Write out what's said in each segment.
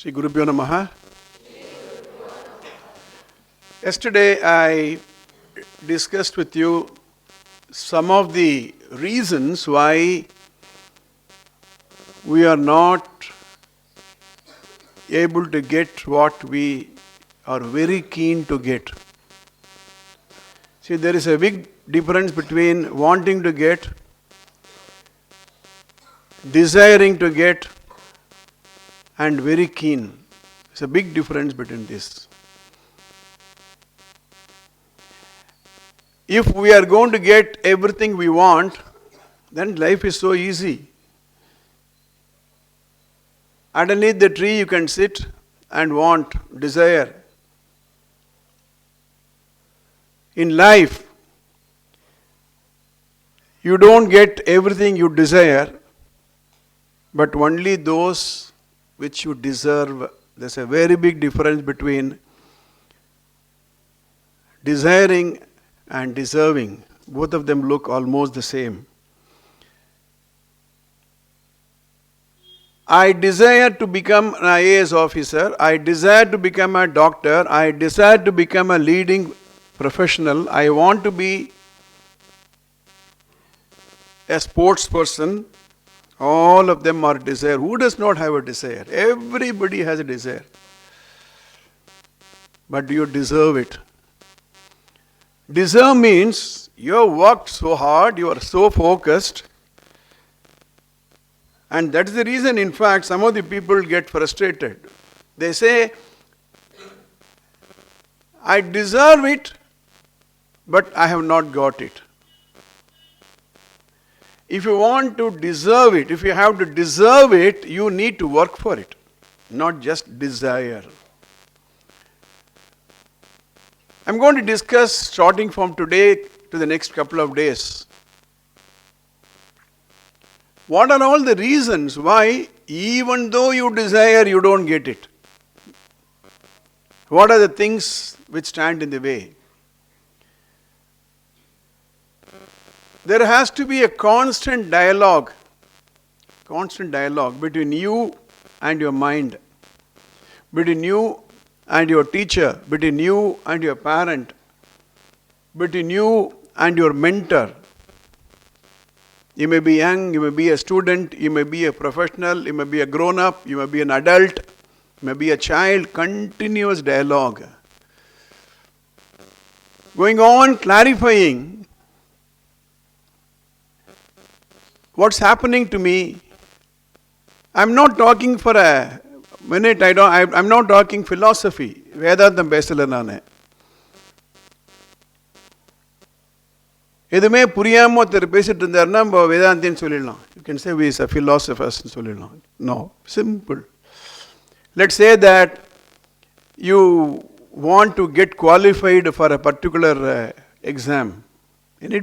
Shri Gurubhyo Namaha. Yesterday I discussed with you some of the reasons why we are not able to get what we are very keen to get. See, there is a big difference between wanting to get, desiring to get, and very keen. There's a big difference between this. If we are going to get everything we want, then life is so easy. Underneath the tree you can sit and want, desire. In life, you don't get everything you desire, but only those which you deserve. There's a very big difference between desiring and deserving. Both of them look almost the same. I desire to become an IAS officer, I desire to become a doctor, I desire to become a leading professional, I want to be a sports person. All of them are desire. Who does not have a desire? Everybody has a desire. But do you deserve it? Deserve means you have worked so hard, you are so focused, and that is the reason, in fact, some of the people get frustrated. They say, I deserve it, but I have not got it. If you want to deserve it, if you have to deserve it, you need to work for it, not just desire. I'm going to discuss, starting from today to the next couple of days, what are all the reasons why, even though you desire, you don't get it? What are the things which stand in the way? There has to be a constant dialogue between you and your mind, between you and your teacher, between you and your parent, between you and your mentor. You may be young, you may be a student, you may be a professional, you may be a grown-up, you may be an adult, you may be a child. Continuous dialogue. Going on clarifying what's happening to me. I'm not talking for a minute, I'm not talking philosophy. வேதாந்தம் பேசல நானு. எதுவுமே புரியாம ஒருத்தர் பேசிட்டு இருந்தாருன்னா நம்ம வேதாந்தின்னு சொல்லிடலாம். You can say we is a philosophers சொல்லிடலாம். No, simple. Let's say that you want to get qualified for a particular exam. Let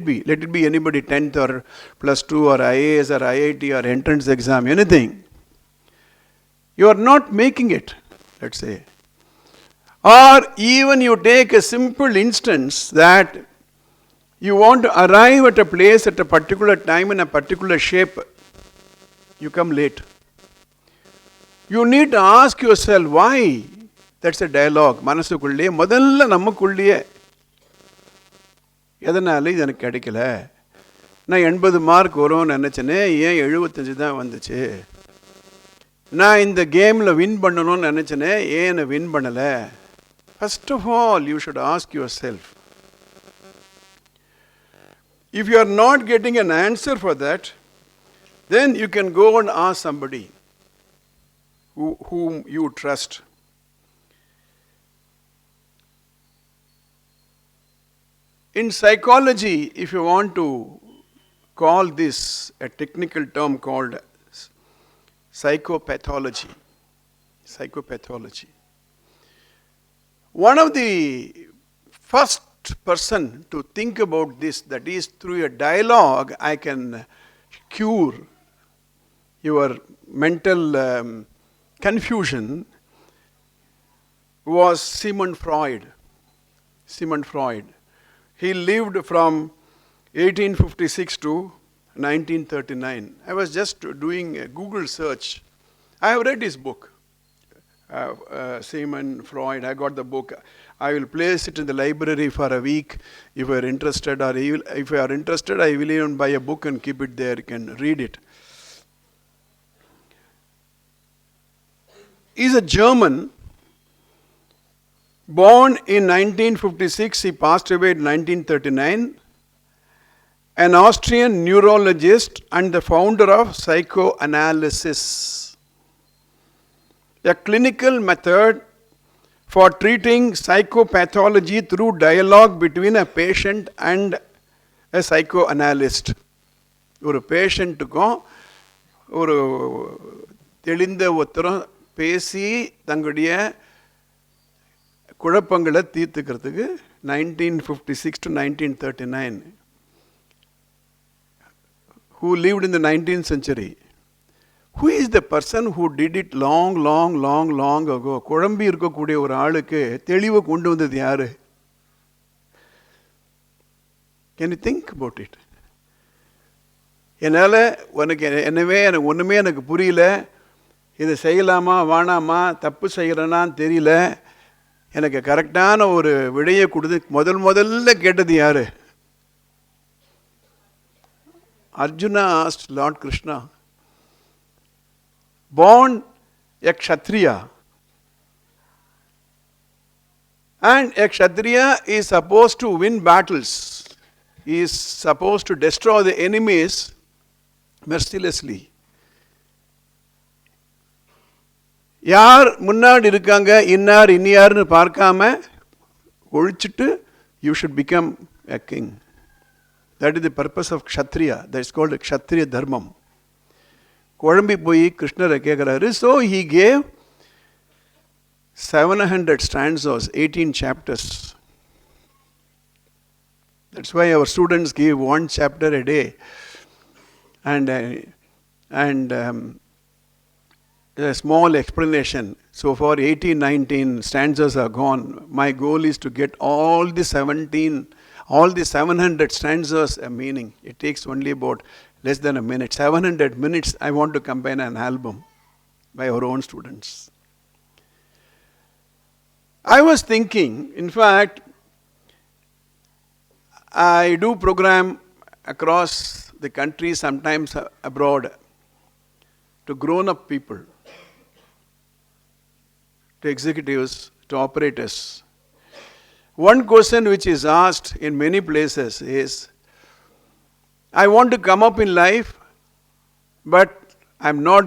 it be anybody, 10th or plus 2 or IAS or IIT or entrance exam, anything. You are not making it, let's say. Or even you take a simple instance that you want to arrive at a place at a particular time in a particular shape. You come late. You need to ask yourself why. That's a dialogue. மனசுக்குள்ளே முதல்ல நமக்குள்ளே எதனால இது எனக்கு கிடைக்கல, நான் 80 mark வரும்னு நினச்சேனே, ஏன் 75 தான் வந்துச்சு, நான் இந்த கேமில் வின் பண்ணணும்னு நினச்சேனே, ஏன் வின் பண்ணலை. First of all you should ask yourself. If you are not getting an answer for that, then you can go and ask somebody whom you trust. In psychology, if you want to call this a technical term called psychopathology. One of the first person to think about this, that is through a dialogue I can cure your mental confusion, was Sigmund Freud. He lived from 1856 to 1939. I was just doing a Google search. I have read his book. Sigmund Freud. I got the book. I will place it in the library for a week. If you are interested, or if you are interested, I will even buy a book and keep it there. You can read it. He's a German. Born in 1956, he passed away in 1939. An Austrian neurologist and the founder of psychoanalysis, a clinical method for treating psychopathology through dialogue between a patient and a psychoanalyst. ஒரு பேஷண்ட்டுக்கும் ஒரு தெளிந்த ஒருத்தரும் பேசி தங்களுடைய குழப்பங்களை தீர்த்துக்கிறதுக்கு 1956 to 1939. Who lived in the 19th century. Who is the person who did it long ago? குழம்பி இருக்கக்கூடிய ஒரு ஆளுக்கு தெளிவை கொண்டு வந்தது யாரு? Can you think about it? என்னால் எனக்கு ஒன்றுமே எனக்கு புரியல, இதை செய்யலாமா வேணாமா, தப்பு செய்கிறேனான்னு தெரியல, எனக்கு கரெக்டான ஒரு விடையை கொடுத்து முதல்ல கேட்டது யாரு? Arjuna asked Lord Krishna. Born a Kshatriya. And a Kshatriya is supposed to win battles. He is supposed to destroy the enemies mercilessly. யார் முன்னாடி இருக்காங்க, இன்னார் இனியார்னு பார்க்காம ஒழிச்சிட்டு you should become a king. That is the purpose of Kshatriya. That is called Kshatriya Dharmam. குழம்பி போய் கிருஷ்ணரை கேட்குறாரு. So he gave 700 stanzas, 18 chapters. That's why our students give one chapter a day. And a small explanation. So for 18, 19 stanzas are gone. My goal is to get all the 700 stanzas a meaning. It takes only about less than a minute. 700 minutes I want to combine an album by our own students. I was thinking, in fact, I do program across the country, sometimes abroad, to grown-up people, to executives, to operators. One question which is asked in many places is, I want to come up in life, but I'm not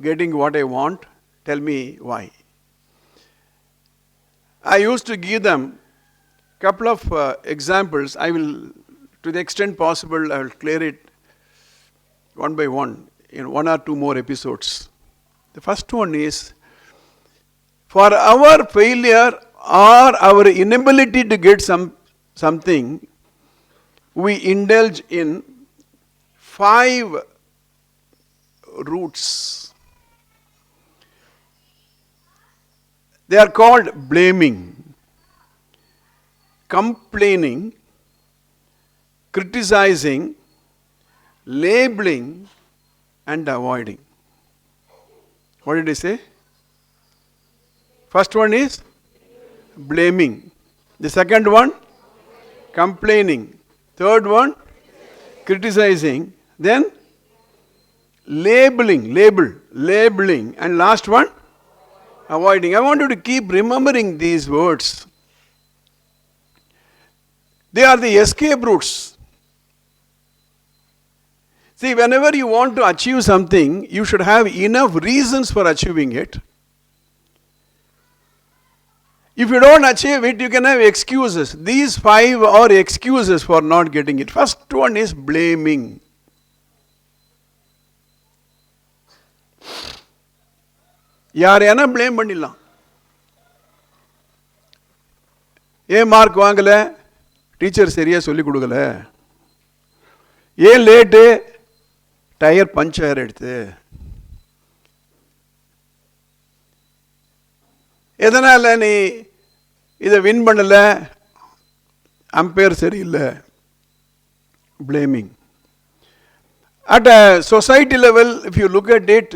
getting what I want. Tell me why. I used to give them a couple of examples. I will, to the extent possible, I will clear it one by one in one or two more episodes. The first one is, for our failure or our inability to get something, we indulge in 5 roots. They are called blaming, complaining, criticizing, labeling, and avoiding. What did I say? First one is blaming. The second one, complaining. Third one, criticizing. Then labeling. And last one, avoiding. I want you to keep remembering these words. They are the escape routes. See, whenever you want to achieve something, you should have enough reasons for achieving it. If you don't achieve it, you can have excuses. These 5 are excuses for not getting it. First one is blaming. யாரையான blame பண்ணிடலாம். ஏன் mark வாங்கல, teacher சரியா சொல்லி கொடுக்கல, ஏன் late, tyre puncture எடுத்து, எதனால நீ இதை வின் பண்ணல, அம்பையர் சரியில்லை. Blaming. At a society level, if you look at it,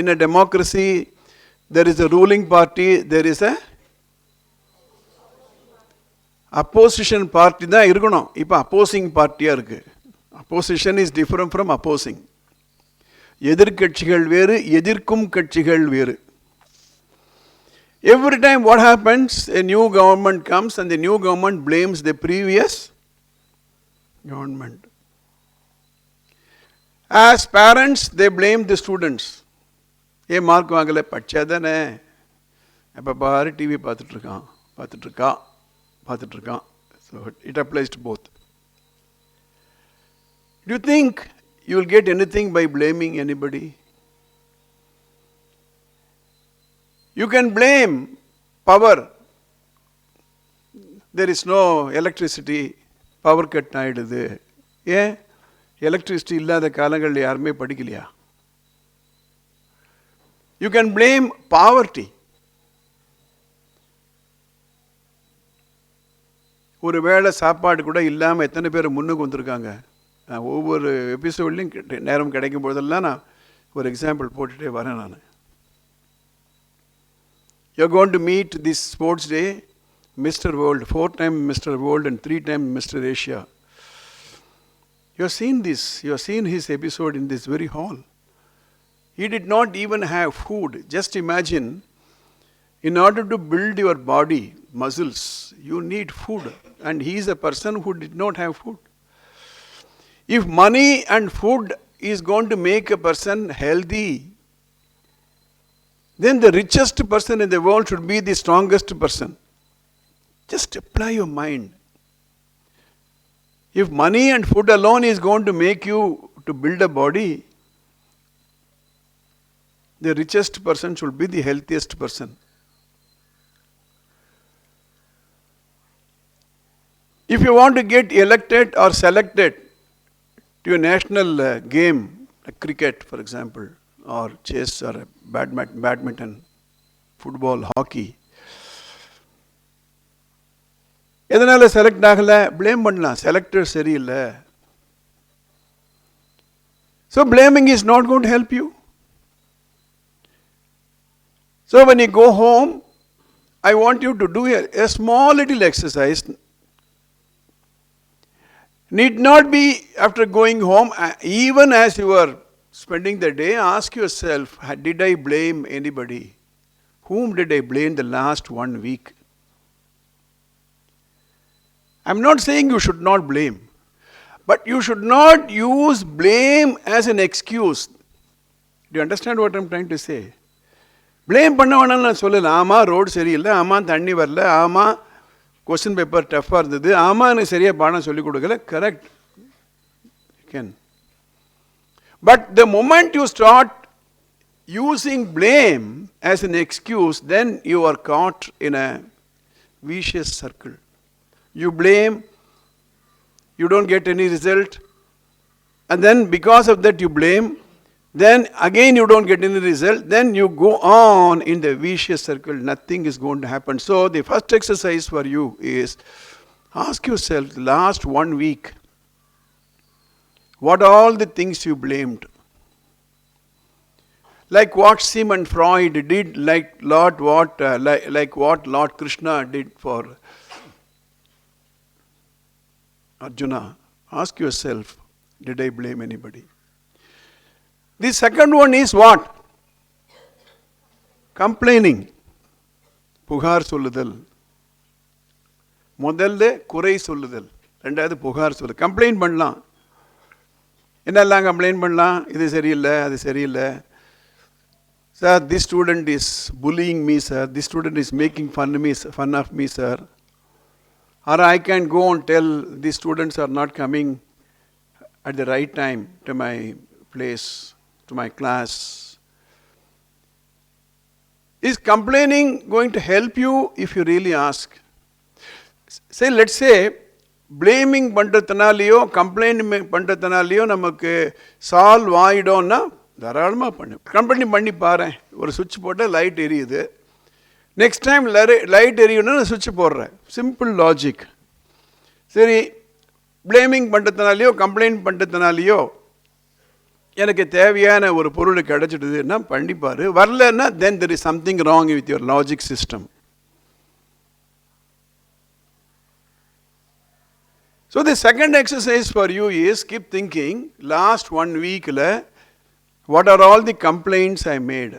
in a democracy, there is a ruling party, there is a opposition party தான் இருக்கணும். இப்போ opposing பார்ட்டியாக இருக்குது. Opposition is different from opposing. எதிர்கட்சிகள் வேறு, எதிர்க்கும் கட்சிகள் வேறு. Every time what happens, a new government comes and the new government blames the previous government. As parents, they blame the students. ஏன் மார்க் வாங்கலை, படித்தா தானே, எப்போ பாரு TV பார்த்துட்ருக்கான். So it applies to both. Do you think you will get anything by blaming anybody? You can blame power. There is no electricity, power cut ஆயிடுது. ஏன் electricity இல்லாத காலங்களில் யாருமே படிக்கலையா? You can blame poverty. ஒரு வேளை சாப்பாடு கூட இல்லாமல் எத்தனை பேர் முன்னுக்கு வந்திருக்காங்க. நான் ஒவ்வொரு எபிசோட்லையும் நேரம் கிடைக்கும் போதெல்லாம் நான் ஒரு எக்ஸாம்பிள் போட்டுகிட்டே வரேன். நான் you're going to meet this sports day Mr. World, 4 times Mr. World and 3 times Mr. Asia. You have seen this, you have seen his episode in this very hall. He did not even have food. Just imagine, in order to build your body, muscles, you need food. And he is a person who did not have food. If money and food is going to make a person healthy, then the richest person in the world should be the strongest person. Just apply your mind. If money and food alone is going to make you to build a body, the richest person should be the healthiest person. If you want to get elected or selected to a national game, like cricket for example, or chess or badminton, football, hockey, எதனால select ஆகலை, blame பண்ணலாம், selector சரியில்லை. So blaming is not going to help you. So when you go home, I want you to do a small little exercise. Need not be after going home, even as you are spending the day, ask yourself, did I blame anybody? Whom did I blame the last 1 week? I'm not saying you should not blame, but you should not use blame as an excuse. Do you understand what I'm trying to say? Blame பண்ண வேணாம்னு நான் சொல்லலை. ஆமாம் road சரியில்லை, ஆமாம் தண்ணி வரல, ஆமாம் கொஸ்டின் பேப்பர் டஃப்பாக இருந்தது, ஆமாம் எனக்கு சரியாக பாடம் சொல்லிக் கொடுக்கல. Correct, can. But the moment you start using blame as an excuse, then you are caught in a vicious circle. You blame, you don't get any result, and then because of that you blame, then again you don't get any result, then you go on in the vicious circle. Nothing is going to happen. So the first exercise for you is, ask yourself, the last 1 week, what are all the things you blamed? Like what Sigmund Freud did, like what Lord Krishna did for Arjuna. Ask yourself, did I blame anybody? The second one is what? Complaining. புகார் சொல்லுதல். முதல்ல குறை சொல்லுதல், ரெண்டாவது புகார் சொல்லுதல். Complaint பண்ணலாம். என்னெல்லாம் கம்ப்ளைண்ட் பண்ணலாம்? இது சரியில்லை, அது சரியில்லை. Sir, this student is bullying me, sir. This student is making fun of me, sir. Or I can go and tell these students are not coming at the right time to my place, to my class. Is complaining going to help you if you really ask? Say, let's say, blaming பண்றதுனாலையோ complaint பண்றதுனாலையோ நமக்கு solve ஆகிடும்னா தாராளமாக பண்ணி பாரு. ஒரு சுவிட்ச் போட்டால் light எரியுது. நெக்ஸ்ட் டைம் லைட் எரியணும்னா நான் சுவிட்ச் போடுறேன். Simple logic. சரி, பிளேமிங் பண்ணுறதுனாலையோ கம்ப்ளைண்ட் பண்ணுறதுனாலையோ எனக்கு தேவையான ஒரு பொருள் கிடைச்சிடுதுன்னா பண்ணிப்பார். வரலன்னா then there is something wrong with your logic system. So the second exercise for you is keep thinking, last 1 week what are all the complaints I made?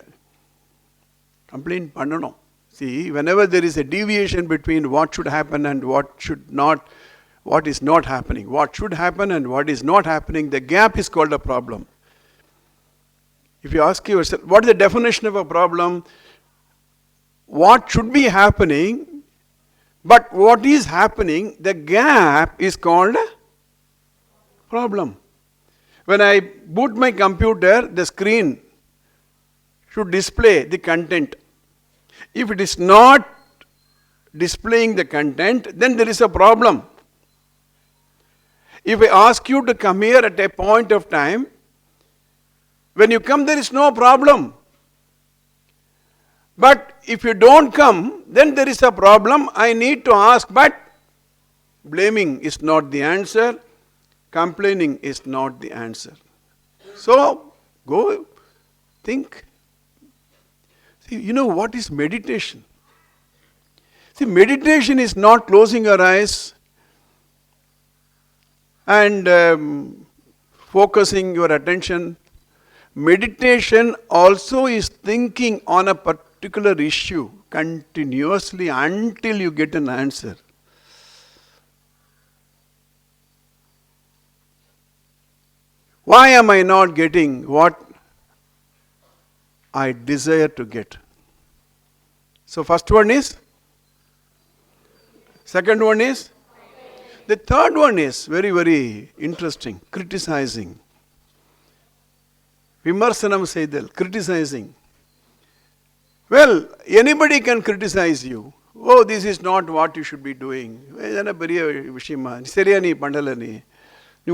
Complaint பண்ணணும். See, whenever there is a deviation between what should happen and what is not happening, what should happen and what is not happening, the gap is called a problem. If you ask yourself, what is the definition of a problem? What should be happening, but what is happening, the gap is called a problem. When I boot my computer, the screen should display the content. If it is not displaying the content, then there is a problem. If I ask you to come here at a point of time, when you come, there is no problem. But if you don't come, then there is a problem. I need to ask, but blaming is not the answer. Complaining is not the answer. So, go think. See, you know what is meditation? See, meditation is not closing your eyes and focusing your attention. Meditation also is thinking on a particular issue continuously until you get an answer. Why am I not getting what I desire to get? So first one is, second one is, the third one is very, very interesting, criticizing. Vimarsanam seidal, criticizing. Well, anybody can criticize you. Oh, this is not what you should be doing. என்ன பெரிய விஷயமா, சரியா நீ பண்ணலை, நீ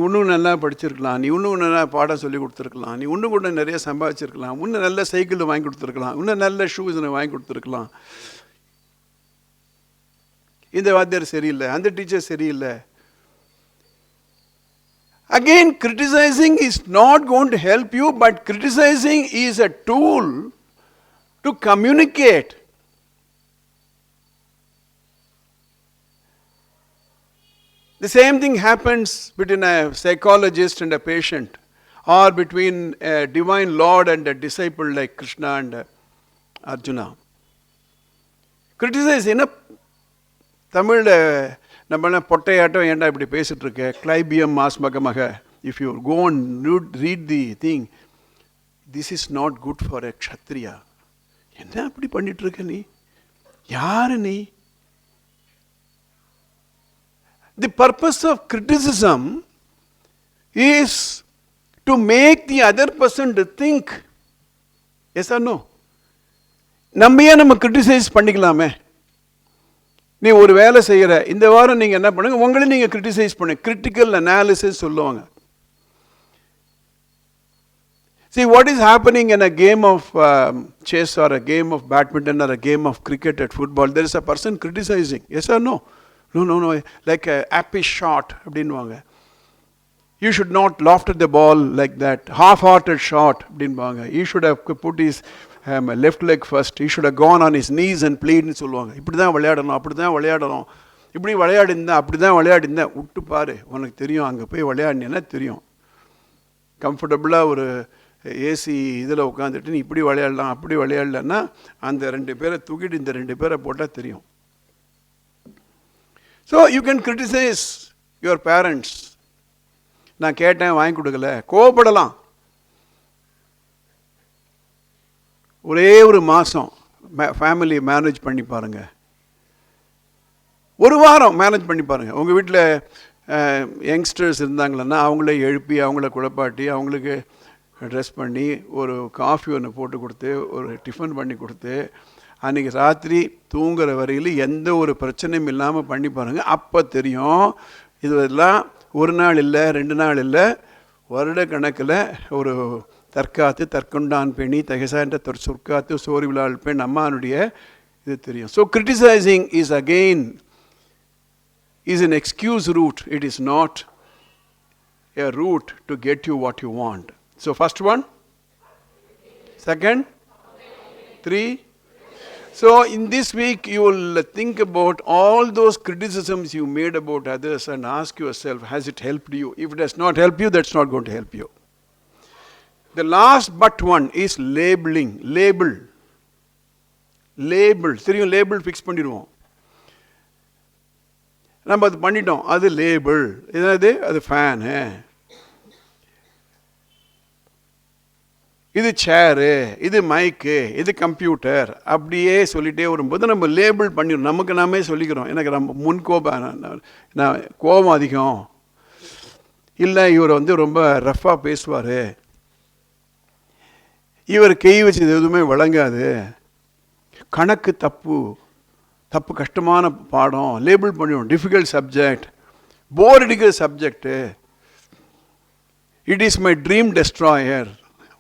இன்னும் நல்லா படிச்சிருக்கலாம், நீ இன்னும் நல்லா பாடம் சொல்லி கொடுத்துருக்கலாம், நீ இன்னும் கூட நிறைய சம்பாதிச்சிருக்கலாம், இன்னும் நல்ல சைக்கிள் வாங்கி கொடுத்துருக்கலாம், இன்னும் நல்ல ஷூஸ் வாங்கி கொடுத்துருக்கலாம், இந்த வாத்தியார் சரியில்லை, அந்த டீச்சர் சரியில்லை. Again, criticizing is not going to help you, but criticizing is a tool to communicate. The same thing happens between a psychologist and a patient, or between a divine Lord and a disciple like Krishna and Arjuna. Criticize in a தமிழில் நம்மளாம் பொட்டையாட்டம் ஏன்டா இப்படி பேசிட்டு இருக்க, கிளைபியம் மாஸ்மகமாக. If you go and read the thing, this is not good for a Kshatriya. என்ன அப்படி பண்ணிட்டு இருக்க நீ, யாரு நீ? The purpose of criticism is to make the other person to think. Yes or no? நம்ம கிரிட்டிசைஸ் பண்ணிக்கலாமே. நீ ஒரு வேலை செய்கிற, இந்த வாரம் நீங்கள் என்ன பண்ணுங்க, உங்களை நீங்கள் கிரிட்டிசைஸ் பண்ணுங்க. கிரிட்டிக்கல் அனாலிசிஸ் சொல்லுவாங்க. See, what is happening in a game of chess or a game of badminton or a game of cricket at football? There is a person criticizing. Yes or no? No. Like a happy shot. அப்படின்வாங்க. You should not loft at the ball like that. Half-hearted shot. அப்படின்வாங்க. He should have put his left leg first. He should have gone on his knees and played ன்னு சொல்லுவாங்க. இப்படி தான் விளையாடணும், அப்படி தான் விளையாடணும், இப்படி விளையாடிருந்தா அப்படி தான் விளையாடிருந்தா. விட்டு பாரு, உனக்கு தெரியும், அங்கே போய் விளையாடினேன்னா தெரியும். கம்ஃபர்டபுளாக ஒரு ஏசி இதில் உட்காந்துட்டு நீ இப்படி விளையாடலாம் அப்படி விளையாடலன்னா அந்த 2 பேரை தூக்கிட்டு இந்த 2 பேரை போட்டால் தெரியும். So you can criticise your parents. நான் கேட்டேன் வாங்கி கொடுக்கல, கோவப்படலாம். ஒரே ஒரு மாதம் ஃபேமிலி மேனேஜ் பண்ணி பாருங்கள், ஒரு வாரம் மேனேஜ் பண்ணி பாருங்கள். உங்கள் வீட்டில் யங்ஸ்டர்ஸ் இருந்தாங்களன்னா அவங்கள எழுப்பி அவங்கள குழப்பாட்டி அவங்களுக்கு ட்ரெஸ் பண்ணி ஒரு காஃபி ஒன்று போட்டு கொடுத்து ஒரு டிஃபன் பண்ணி கொடுத்து அன்றைக்கி ராத்திரி தூங்குற வரையில் எந்த ஒரு பிரச்சனையும் இல்லாமல் பண்ணி பாருங்கள். அப்போ தெரியும் இதெல்லாம் ஒரு நாள் இல்லை 2 நாள் இல்லை, வருட கணக்கில் ஒரு தற்காத்து தற்கொண்டான் பெணி தகசான்ற சொற்காத்து சோறு விழாள் பெண் அம்மானுடைய இது தெரியும். So criticising is again is an excuse route. It is not a route to get you what you want. So first one, second, 3. So in this week you will think about all those criticisms you made about others and ask yourself, has it helped you? If it has not helped you, that's not going to help you. The last but one is labeling. Label. தெரியும் label fix பண்ணிடுவோம். நம்ம அது பண்ணிட்டோம். அது label. என்னது? அது fan. இது சேரு, இது மைக்கு, இது கம்ப்யூட்டர், அப்படியே சொல்லிகிட்டே வரும்போது நம்ம லேபிள் பண்ணிடுறோம். நமக்கு நாமே சொல்லிக்கிறோம். எனக்கு நம்ம நான் கோபம் அதிகம், இல்லை இவர் ரொம்ப ரஃப்பாக பேசுவார், இவர் கை வச்சது எதுவுமே வழங்காது, கணக்கு தப்பு கஷ்டமான பாடம், லேபிள் பண்ணிடுவோம். டிஃபிகல்ட் சப்ஜெக்ட், போர் அடிக்கிற subject, it is my dream destroyer.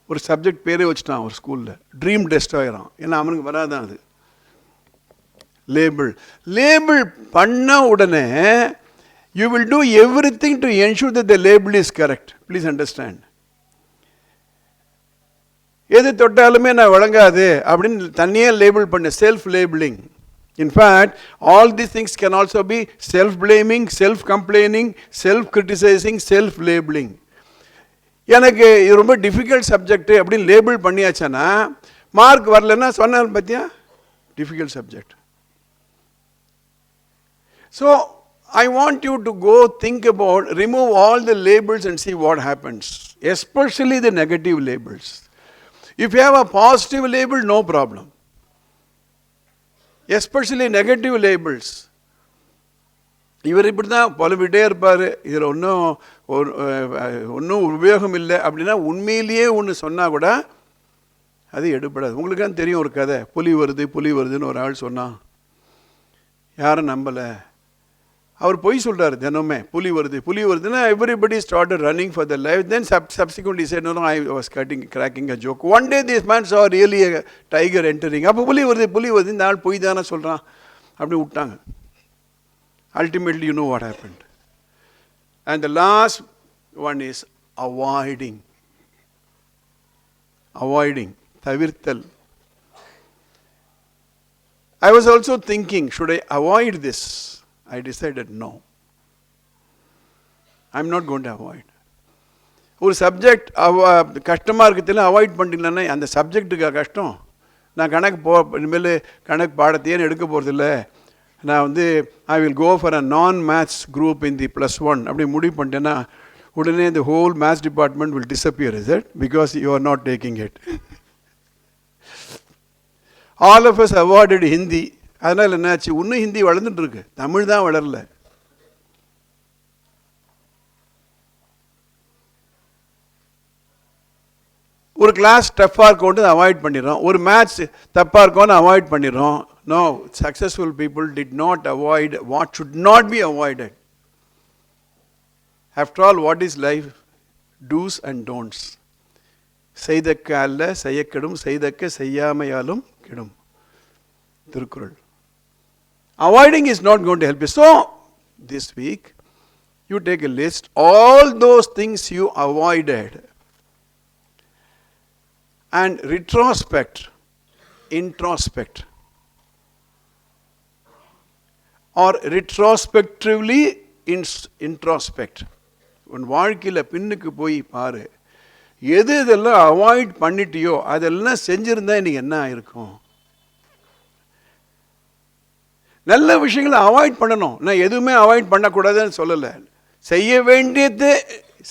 ஒரு சப்ஜெக்ட் பேரே வச்சுட்டான் ஒரு ஸ்கூலில், ட்ரீம் டெஸ்ட்ராயரான். ஏன்னா அவனுக்கு வராதான் அது. லேபிள் பண்ண உடனே you will do everything to ensure that the label is correct. Please understand. எது தொட்டாலுமே நான் வழங்காது அப்படின்னு தனியே லேபிள் பண்ண, self labelling. In fact all these things can also be self blaming, self complaining, self criticising, self labelling. எனக்கு இது ரொம்ப டிஃபிகல்ட் சப்ஜெக்ட் அப்படின்னு லேபிள் பண்ணியாச்சுன்னா மார்க் வரலன்னா சொன்னால் பார்த்தியா difficult subject. So I want you to go think about, remove all the labels and see what happens, especially the negative labels. If you have a positive label, no problem. Especially negative labels. இவர் இப்படி தான் புலம்பிகிட்டே இருப்பார், இதில் ஒன்றும் உபயோகம் இல்லை அப்படின்னா உண்மையிலேயே ஒன்று சொன்னால் கூட அது எடுப்படாது. உங்களுக்கான தெரியும் ஒரு கதை, புலி வருதுன்னு ஒரு ஆள் சொன்னான், யாரும் நம்பலை. அவர் பொய் சொல்கிறார் தினமே, புலி வருதுன்னா everybody started running for their life. Then subsequently he said, no, I was cracking a joke. One day this man saw really a tiger entering. அப்போ புலி வருது இந்த ஆள் பொய் தானே சொல்கிறான் அப்படி விட்டாங்க. Ultimately you know what happened. And the last one is avoiding, தவிர்த்தல். I was also thinking, should I avoid this? I decided no. I'm not going to avoid. ஒரு சப்ஜெக்ட் கஷ்டமாக இருக்கிறதுல அவாய்ட் பண்ணிட்டீங்கன்னா அந்த சப்ஜெக்ட்டுக்கு கஷ்டம். நான் இனிமேல் கணக்கு பாடத்தையே எடுக்க போகிறதில்ல, நான் I will go for a நான் மேத்ஸ் குரூப் இன் தி +1 அப்படி முடிவு பண்ணிட்டேன்னா உடனே the whole maths department will disappear, is it? Because you are not taking it. All of us avoided Hindi. அதனால் என்னாச்சு, இன்னும் ஹிந்தி வளர்ந்துட்டு இருக்கு, தமிழ் தான் வளரல. ஒரு கிளாஸ் டஃப்பாக இருக்கோன்னு அவாய்ட் பண்ணிடுறோம், ஒரு மேத்ஸ் தப்பாக இருக்கோன்னு அவாய்ட் பண்ணிடுறோம். No, successful people did not avoid what should not be avoided. After all what is life? Dos and don'ts. செய்தக்க அல்ல செய்யக்கெடும், செய்தக்க செய்யாமையாலும் கெடும். Thirukkural. Avoiding is not going to help you. So, this week, you take a list, all those things you avoided, and retrospect, introspect, or retrospectively introspect. உன் வாழ்க்கையில் பின்னுக்கு போய் பாரு, எது இதெல்லாம் அவாய்ட் பண்ணிட்டியோ அதெல்லாம் செஞ்சிருந்தா இன்னைக்கு என்ன ஆயிருக்கும். நல்ல விஷயங்களை அவாய்ட் பண்ணணும். நான் எதுவுமே அவாய்ட் பண்ணக்கூடாதுன்னு சொல்லலை. செய்ய வேண்டியது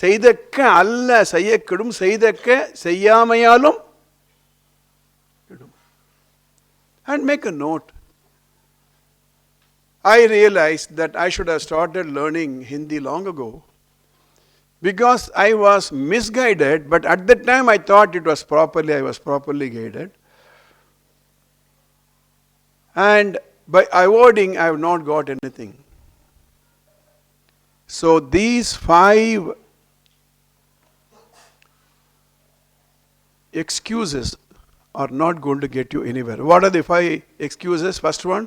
செய்தக்க அல்ல செய்யக்கெடும், செய்தக்க செய்யாமையாலும் கெடும். And make a note. I realized that I should have started learning Hindi long ago because I was misguided, but at that time I thought I was properly guided. And by avoiding, I have not got anything. So these 5 excuses are not going to get you anywhere. What are the 5 excuses? First one?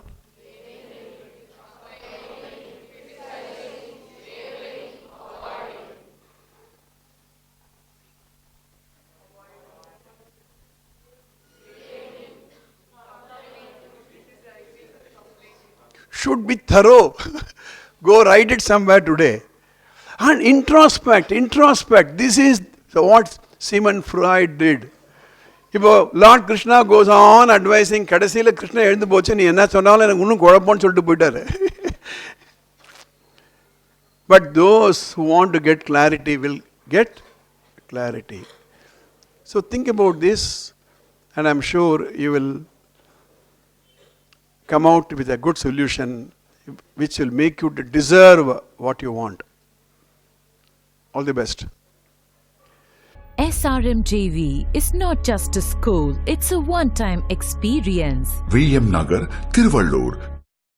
should be thorough. Go write it somewhere today. And introspect. This is what Sigmund Freud did. இப்போ Lord Krishna goes on advising, கடைசியில் கிருஷ்ணா எழுந்து போச்சு, நீ என்ன சொன்னாலும் எனக்கு இன்னும் குழப்பம்னு சொல்லிட்டு போயிட்டாரு. But those who want to get clarity will get clarity. So think about this, and I'm sure you will come out with a good solution which will make you to deserve what you want. All the best. SRMJV is not just a school, it's a one-time experience. VM Nagar, Tiruvallur,